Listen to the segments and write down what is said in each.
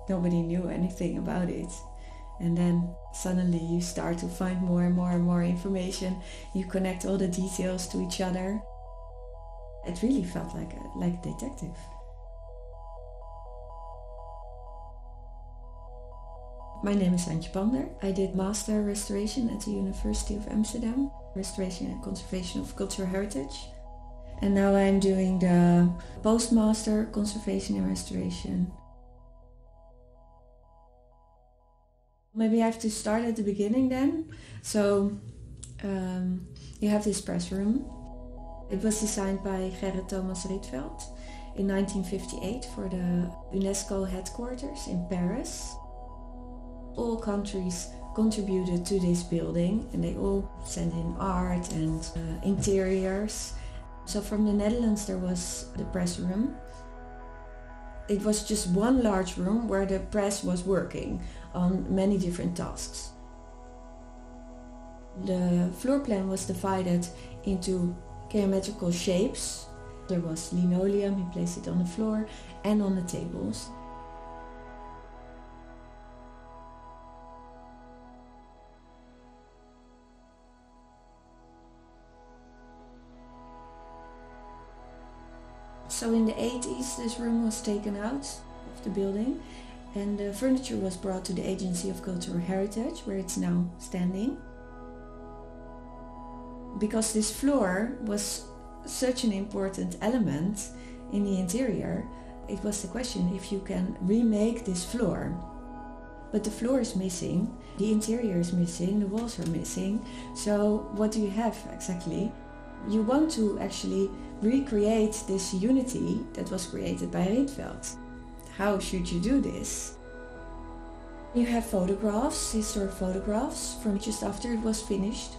nobody knew anything about it. And then suddenly you start to find more and more and more information. You connect all the details to each other. It really felt like a detective. My name is Santje Pander. I did master restoration at the University of Amsterdam, restoration and conservation of cultural heritage. And now I'm doing the postmaster conservation and restoration. Maybe I have to start at the beginning then. So you have this press room. It was designed by Gerrita Rietvelda in 1958 for the UNESCO headquarters in Paris. All countries contributed to this building and they all sent in art and interiors. So from the Netherlands there was the press room. It was just one large room where the press was working on many different tasks. The floor plan was divided into geometrical shapes. There was linoleum, he placed it on the floor and on the tables. So in the 80s this room was taken out of the building and the furniture was brought to the Agency of Cultural Heritage where it's now standing. Because this floor was such an important element in the interior, it was the question if you can remake this floor. But the floor is missing, the interior is missing, the walls are missing, so what do you have exactly? You want to actually recreate this unity that was created by Rietveld. How should you do this? You have photographs, historic photographs from just after it was finished.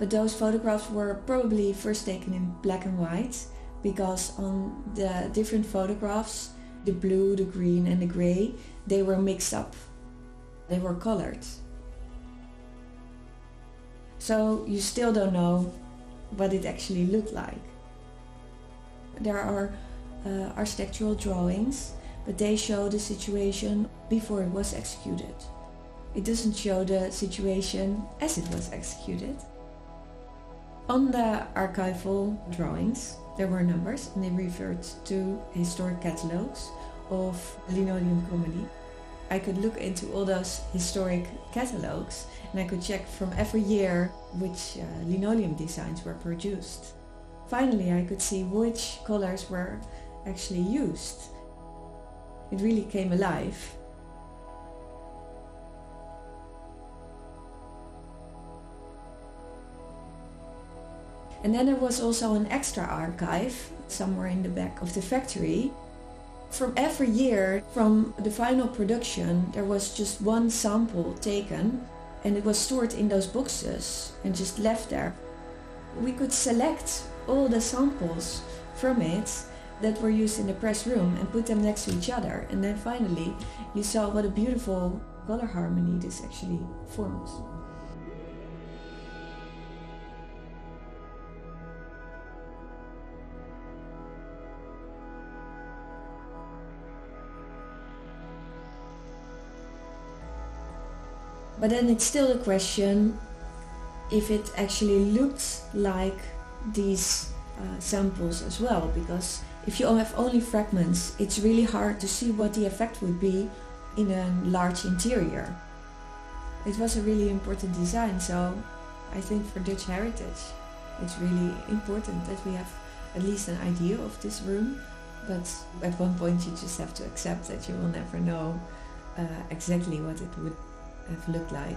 But those photographs were probably first taken in black and white because on the different photographs, the blue, the green and the grey, they were mixed up. They were colored. So you still don't know what it actually looked like. There are architectural drawings, but they show the situation before it was executed. It doesn't show the situation as it was executed. On the archival drawings, there were numbers and they referred to historic catalogues of linoleum comedy. I could look into all those historic catalogues and I could check from every year which linoleum designs were produced. Finally, I could see which colors were actually used. It really came alive. And then there was also an extra archive somewhere in the back of the factory. From every year, from the final production, there was just one sample taken and it was stored in those boxes and just left there. We could select all the samples from it that were used in the press room and put them next to each other. And then finally, you saw what a beautiful color harmony this actually forms. But then it's still a question if it actually looked like these samples as well, because if you have only fragments, it's really hard to see what the effect would be in a large interior. It was a really important design, so I think for Dutch heritage it's really important that we have at least an idea of this room, but at one point you just have to accept that you will never know exactly what it would have looked like.